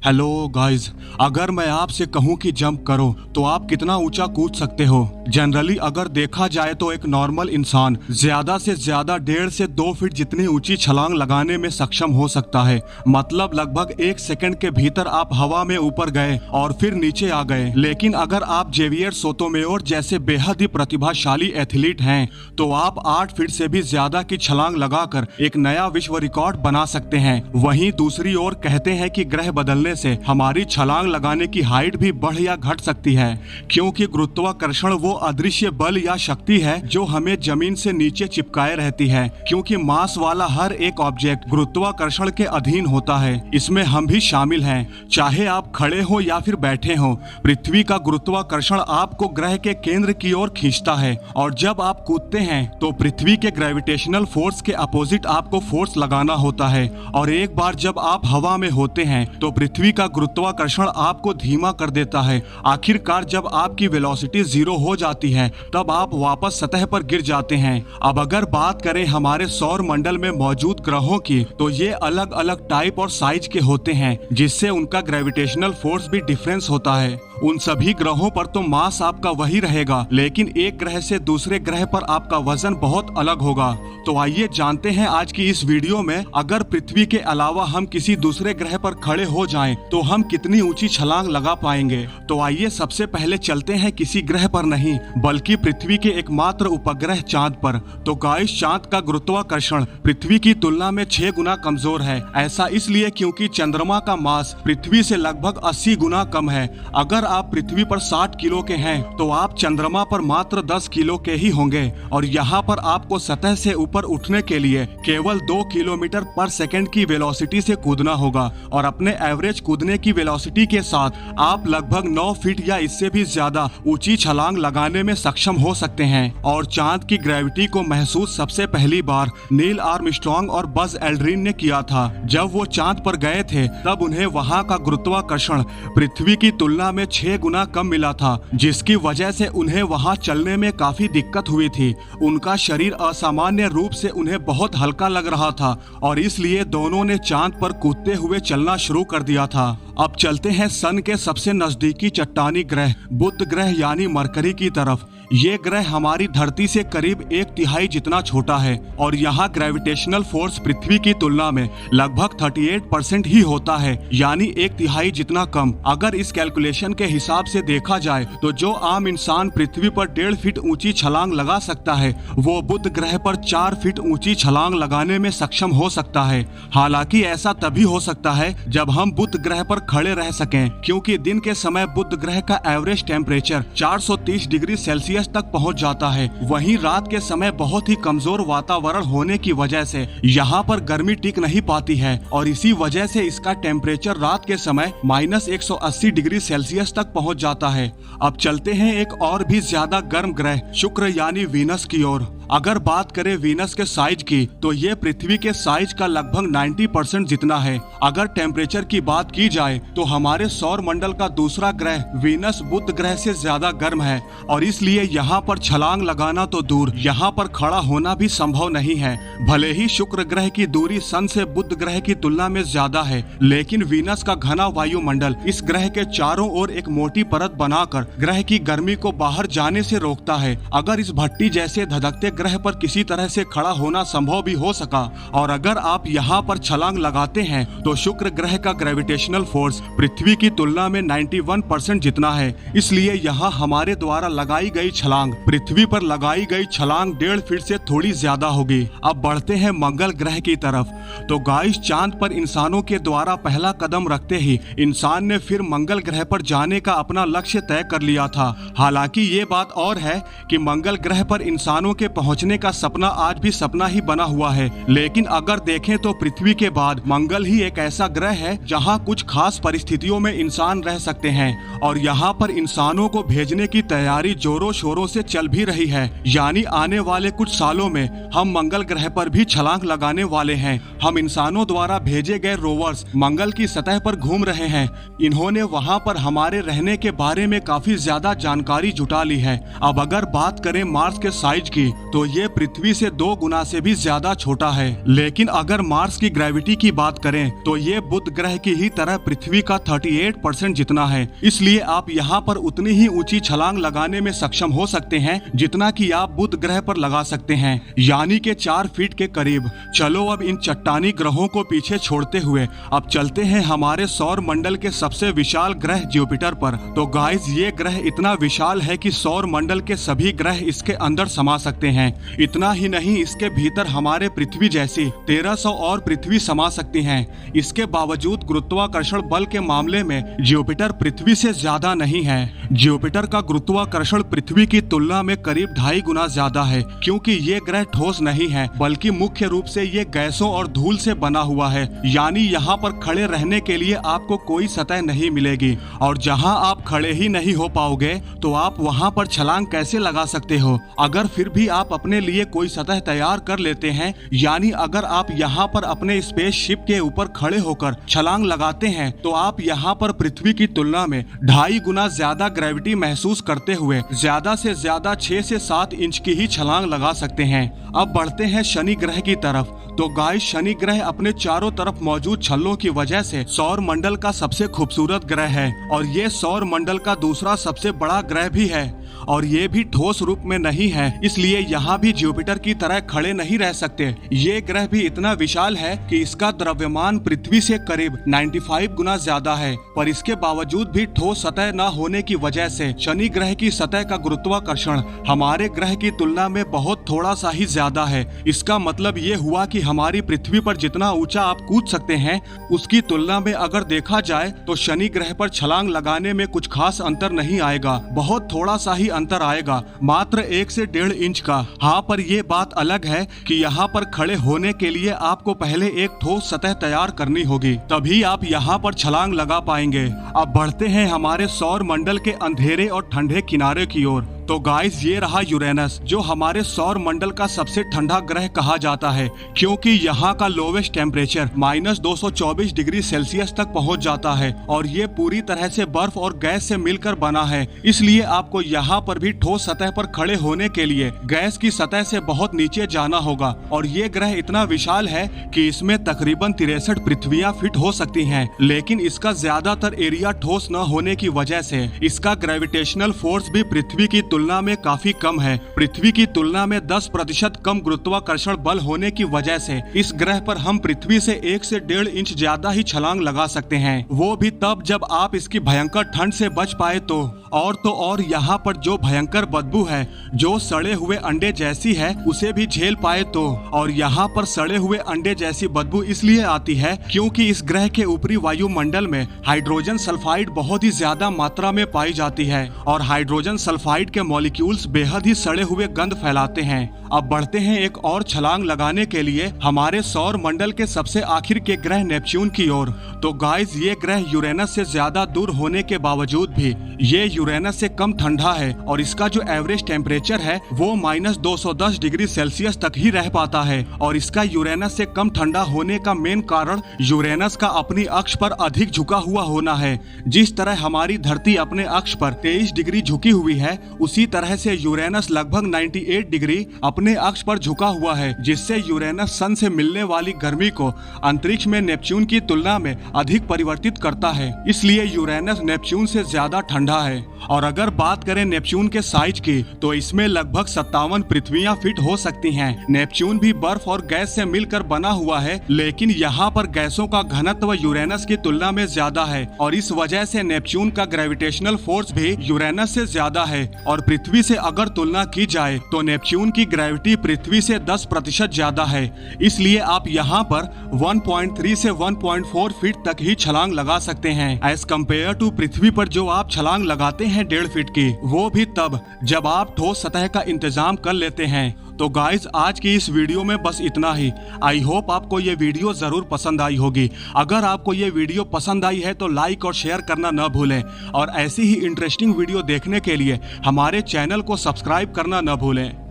Hello guys, अगर मैं आपसे कहूं कि जंप करो तो आप कितना ऊंचा कूद सकते हो। जनरली अगर देखा जाए तो एक नॉर्मल इंसान ज्यादा से ज्यादा 1.5 से 2 फीट जितनी ऊंची छलांग लगाने में सक्षम हो सकता है। मतलब लगभग 1 सेकंड के भीतर आप हवा में ऊपर गए और फिर नीचे आ गए। लेकिन अगर आप जेवियर सोतोमेयोर जैसे बेहद ही प्रतिभाशाली एथलीट हैं तो आप 8 फीट से भी ज्यादा की छलांग लगाकर एक नया विश्व रिकॉर्ड बना सकते हैं। वहीं दूसरी ओर कहते हैं कि ग्रह बदलने से हमारी छलांग लगाने की हाइट भी बढ़ या घट सकती है, क्योंकि गुरुत्वाकर्षण वो अदृश्य बल या शक्ति है जो हमें जमीन से नीचे चिपकाए रहती है। क्योंकि मास वाला हर एक ऑब्जेक्ट गुरुत्वाकर्षण के अधीन होता है, इसमें हम भी शामिल हैं। चाहे आप खड़े हो या फिर बैठे हो, पृथ्वी का गुरुत्वाकर्षण आपको ग्रह के केंद्र की ओर खींचता है। और जब आप कूदते हैं तो पृथ्वी के ग्रेविटेशनल फोर्स के अपोजिट आपको फोर्स लगाना होता है। और एक बार जब आप हवा में होते हैं तो पृथ्वी का गुरुत्वाकर्षण आपको धीमा कर देता है। आखिरकार जब आपकी वेलोसिटी 0 हो जाती है तब आप वापस सतह पर गिर जाते हैं। अब अगर बात करें हमारे सौर मंडल में मौजूद ग्रहों की, तो ये अलग अलग टाइप और साइज के होते हैं, जिससे उनका ग्रेविटेशनल फोर्स भी डिफरेंस होता है। उन सभी ग्रहों पर तो मास आपका वही रहेगा, लेकिन एक ग्रह से दूसरे ग्रह पर आपका वजन बहुत अलग होगा। तो आइए जानते हैं आज की इस वीडियो में, अगर पृथ्वी के अलावा हम किसी दूसरे ग्रह पर खड़े हो जाएं तो हम कितनी ऊंची छलांग लगा पाएंगे। तो आइए सबसे पहले चलते हैं किसी ग्रह पर नहीं, बल्कि पृथ्वी के एकमात्र उपग्रह चांद पर। तो गाइस, चांद का गुरुत्वाकर्षण पृथ्वी की तुलना में 6 गुना कमजोर है। ऐसा इसलिए क्योंकि चंद्रमा का मास पृथ्वी से लगभग 80 गुना कम है। अगर आप पृथ्वी पर 60 किलो के हैं तो आप चंद्रमा पर मात्र 10 किलो के ही होंगे। और यहाँ पर आपको सतह से ऊपर उठने के लिए केवल 2 किलोमीटर पर सेकंड की वेलोसिटी से कूदना होगा। और अपने एवरेज कूदने की वेलोसिटी के साथ आप लगभग 9 फीट या इससे भी ज्यादा ऊंची छलांग लगाने में सक्षम हो सकते हैं। और चांद की ग्रेविटी को महसूस सबसे पहली बार नील आर्मस्ट्रांग और बज एल्ड्रिन ने किया था। जब वो चांद पर गए थे तब उन्हें वहाँ का गुरुत्वाकर्षण पृथ्वी की तुलना में 6 गुना कम मिला था, जिसकी वजह से उन्हें वहां चलने में काफी दिक्कत हुई थी। उनका शरीर असामान्य रूप से उन्हें बहुत हल्का लग रहा था और इसलिए दोनों ने चांद पर कूदते हुए चलना शुरू कर दिया था। अब चलते हैं सन के सबसे नजदीकी चट्टानी ग्रह बुध ग्रह यानी मरकरी की तरफ। ये ग्रह हमारी धरती से करीब 1/3 जितना छोटा है और यहाँ ग्रेविटेशनल फोर्स पृथ्वी की तुलना में लगभग 38% ही होता है, यानी 1/3 जितना कम। अगर इस कैलकुलेशन के हिसाब से देखा जाए तो जो आम इंसान पृथ्वी पर 1.5 फीट ऊंची छलांग लगा सकता है, वो बुध ग्रह पर 4 फीट ऊंची छलांग लगाने में सक्षम हो सकता है। हालांकि ऐसा तभी हो सकता है जब हम बुध ग्रह पर खड़े रह सकें, क्योंकि दिन के समय बुध ग्रह का एवरेज टेम्परेचर 430 डिग्री सेल्सियस तक पहुंच जाता है। वहीं रात के समय बहुत ही कमजोर वातावरण होने की वजह से यहाँ पर गर्मी टिक नहीं पाती है और इसी वजह से इसका टेम्परेचर रात के समय -180 डिग्री सेल्सियस तक पहुंच जाता है। अब चलते हैं एक और भी ज्यादा गर्म ग्रह शुक्र यानी वीनस की ओर। अगर बात करें वीनस के साइज की, तो ये पृथ्वी के साइज का लगभग 90% जितना है। अगर टेम्परेचर की बात की जाए तो हमारे सौर मंडल का दूसरा ग्रह वीनस बुध ग्रह से ज्यादा गर्म है और इसलिए यहाँ पर छलांग लगाना तो दूर, यहाँ पर खड़ा होना भी संभव नहीं है। भले ही शुक्र ग्रह की दूरी सन से बुध ग्रह की तुलना में ज्यादा है, लेकिन वीनस का घना वायुमंडल इस ग्रह के चारों ओर एक मोटी परत बनाकर ग्रह की गर्मी को बाहर जाने से रोकता है। अगर इस भट्टी जैसे धधकते ग्रह पर किसी तरह से खड़ा होना संभव भी हो सका और अगर आप यहाँ पर छलांग लगाते हैं तो शुक्र ग्रह का ग्रेविटेशनल फोर्स पृथ्वी की तुलना में 91% जितना है। इसलिए यहाँ हमारे द्वारा लगाई गई छलांग पृथ्वी पर लगाई गई छलांग 1.5 फीट से थोड़ी ज्यादा होगी। अब बढ़ते हैं मंगल ग्रह की तरफ। तो गाइस, चांद पर इंसानों के द्वारा पहला कदम रखते ही इंसान ने फिर मंगल ग्रह पर जाने का अपना लक्ष्य तय कर लिया था। हालांकि ये बात और है कि मंगल ग्रह पर इंसानों के पहुंचने का सपना आज भी सपना ही बना हुआ है। लेकिन अगर देखें तो पृथ्वी के बाद मंगल ही एक ऐसा ग्रह है जहां कुछ खास परिस्थितियों में इंसान रह सकते हैं और यहां पर इंसानों को भेजने की तैयारी जोरों शोरों से चल भी रही है। यानी आने वाले कुछ सालों में हम मंगल ग्रह पर भी छलांग लगाने वाले हैं। हम इंसानों द्वारा भेजे गए रोवर्स मंगल की सतह पर घूम रहे हैं। इन्होंने वहां पर हमारे रहने के बारे में काफी ज्यादा जानकारी जुटा ली है। अब अगर बात करें मार्स के साइज की, तो ये पृथ्वी से 2 गुना से भी ज्यादा छोटा है। लेकिन अगर मार्स की ग्रेविटी की बात करें तो ये बुध ग्रह की ही तरह पृथ्वी का 38% जितना है। इसलिए आप यहाँ पर उतनी ही ऊंची छलांग लगाने में सक्षम हो सकते हैं जितना कि आप बुध ग्रह पर लगा सकते हैं, यानी कि 4 फीट के करीब। चलो अब इन चट्टानी ग्रहों को पीछे छोड़ते हुए अब चलते हैं हमारे सौर मंडल के सबसे विशाल ग्रह जुपिटर पर। तो गाइस ये ग्रह इतना विशाल है कि सौर मंडल के सभी ग्रह इसके अंदर समा सकते हैं। इतना ही नहीं, इसके भीतर हमारे पृथ्वी जैसी 1300 और पृथ्वी समा सकती हैं। इसके बावजूद गुरुत्वाकर्षण बल के मामले में जुपिटर पृथ्वी से ज्यादा नहीं है। जुपिटर का गुरुत्वाकर्षण पृथ्वी की तुलना में करीब 2.5 गुना ज्यादा है, क्योंकि ये ग्रह ठोस नहीं है बल्कि मुख्य रूप से ये गैसों और धूल से बना हुआ है। यानी यहाँ पर खड़े रहने के लिए आपको कोई सतह नहीं मिलेगी, और जहाँ आप खड़े ही नहीं हो पाओगे तो आप वहाँ पर छलांग कैसे लगा सकते हो। अगर फिर भी आप अपने लिए कोई सतह तैयार कर लेते हैं, यानी अगर आप यहाँ पर अपने स्पेसशिप के ऊपर खड़े होकर छलांग लगाते हैं, तो आप यहाँ पर पृथ्वी की तुलना में 2.5 गुना ज्यादा ग्रेविटी महसूस करते हुए ज्यादा से ज्यादा 6 से 7 इंच की ही छलांग लगा सकते हैं। अब बढ़ते हैं शनि ग्रह की तरफ। तो गाइस शनि ग्रह अपने चारों तरफ मौजूद छल्लों की वजह से सौर मंडल का सबसे खूबसूरत ग्रह है, और ये सौर मंडल का दूसरा सबसे बड़ा ग्रह भी है, और ये भी ठोस रूप में नहीं है। इसलिए यहाँ भी जुपिटर की तरह खड़े नहीं रह सकते। ये ग्रह भी इतना विशाल है कि इसका द्रव्यमान पृथ्वी से करीब 95 गुना ज्यादा है, पर इसके बावजूद भी ठोस सतह न होने की वजह से शनि ग्रह की सतह का गुरुत्वाकर्षण हमारे ग्रह की तुलना में बहुत थोड़ा सा ही ज्यादा है। इसका मतलब ये हुआ कि हमारी पृथ्वी पर जितना ऊंचा आप कूद सकते हैं, उसकी तुलना में अगर देखा जाए तो शनि ग्रह पर छलांग लगाने में कुछ खास अंतर नहीं आएगा। बहुत थोड़ा सा ही अंतर आएगा, मात्र 1 से 1.5 इंच का। हाँ, पर ये बात अलग है कि यहाँ पर खड़े होने के लिए आपको पहले एक ठोस सतह तैयार करनी होगी, तभी आप यहाँ पर छलांग लगा पाएंगे। अब बढ़ते हैं हमारे सौर मंडल के अंधेरे और ठंडे किनारे की ओर। तो गाइस ये रहा यूरेनस, जो हमारे सौर मंडल का सबसे ठंडा ग्रह कहा जाता है, क्योंकि यहाँ का लोवेस्ट टेम्परेचर -224 डिग्री सेल्सियस तक पहुँच जाता है, और ये पूरी तरह से बर्फ और गैस से मिलकर बना है। इसलिए आपको यहाँ पर भी ठोस सतह पर खड़े होने के लिए गैस की सतह से बहुत नीचे जाना होगा। और ये ग्रह इतना विशाल है कि इसमें तकरीबन 63 पृथ्वियाँ फिट हो सकती हैं, लेकिन इसका ज्यादातर एरिया ठोस न होने की वजह से इसका ग्रेविटेशनल फोर्स भी पृथ्वी की तुलना में काफी कम है। पृथ्वी की तुलना में 10% कम गुरुत्वाकर्षण बल होने की वजह से इस ग्रह पर हम पृथ्वी से 1 से 1.5 इंच ज्यादा ही छलांग लगा सकते हैं, वो भी तब जब आप इसकी भयंकर ठंड से बच पाए तो। और यहाँ पर जो भयंकर बदबू है, जो सड़े हुए अंडे जैसी है, उसे भी झेल पाए तो। और यहाँ पर सड़े हुए अंडे जैसी बदबू इसलिए आती है क्योंकि इस ग्रह के ऊपरी वायुमंडल में हाइड्रोजन सल्फाइड बहुत ही ज्यादा मात्रा में पाई जाती है, और हाइड्रोजन सल्फाइड के मॉलिक्यूल्स बेहद ही सड़े हुए गंध फैलाते हैं। अब बढ़ते हैं एक और छलांग लगाने के लिए हमारे सौर मंडल के सबसे आखिर के ग्रह नेपच्यून की ओर। तो गाइस ये ग्रह यूरेनस से ज्यादा दूर होने के बावजूद भी ये यूरेनस से कम ठंडा है, और इसका जो एवरेज टेम्परेचर है वो -210 डिग्री सेल्सियस तक ही रह पाता है। और इसका यूरेनस से कम ठंडा होने का मेन कारण यूरेनस का अपनी अक्ष पर अधिक झुका हुआ होना है। जिस तरह हमारी धरती अपने अक्ष पर 23 डिग्री झुकी हुई है, उसी तरह से यूरेनस लगभग 98 डिग्री अपने अक्ष पर झुका हुआ है, जिससे यूरेनस सन से मिलने वाली गर्मी को अंतरिक्ष में नेपच्यून की तुलना में अधिक परिवर्तित करता है। इसलिए यूरेनस नेपच्यून से ज्यादा ठंडा है। और अगर बात करें नेपच्यून के साइज की, तो इसमें लगभग 57 पृथ्वियां फिट हो सकती हैं। नेपच्यून भी बर्फ और गैस से मिलकर बना हुआ है, लेकिन यहाँ पर गैसों का घनत्व यूरेनस की तुलना में ज्यादा है, और इस वजह से नेपच्यून का ग्रेविटेशनल फोर्स भी यूरेनस से ज्यादा है। और पृथ्वी से अगर तुलना की जाए तो नेपच्यून की ग्रेविटी पृथ्वी से 10% ज्यादा है। इसलिए आप यहाँ पर 1.3 से 1.4 फीट तक ही छलांग लगा सकते हैं, एज कम्पेयर टू पृथ्वी पर जो आप छलांग लगाते हैं 1.5 फीट की, वो भी तब जब आप ठोस सतह का इंतजाम कर लेते हैं। तो गाइज आज की इस वीडियो में बस इतना ही। आई होप आपको ये वीडियो जरूर पसंद आई होगी। अगर आपको ये वीडियो पसंद आई है तो लाइक और शेयर करना न भूलें, और ऐसी ही इंटरेस्टिंग वीडियो देखने के लिए हमारे चैनल को सब्सक्राइब करना न भूलें।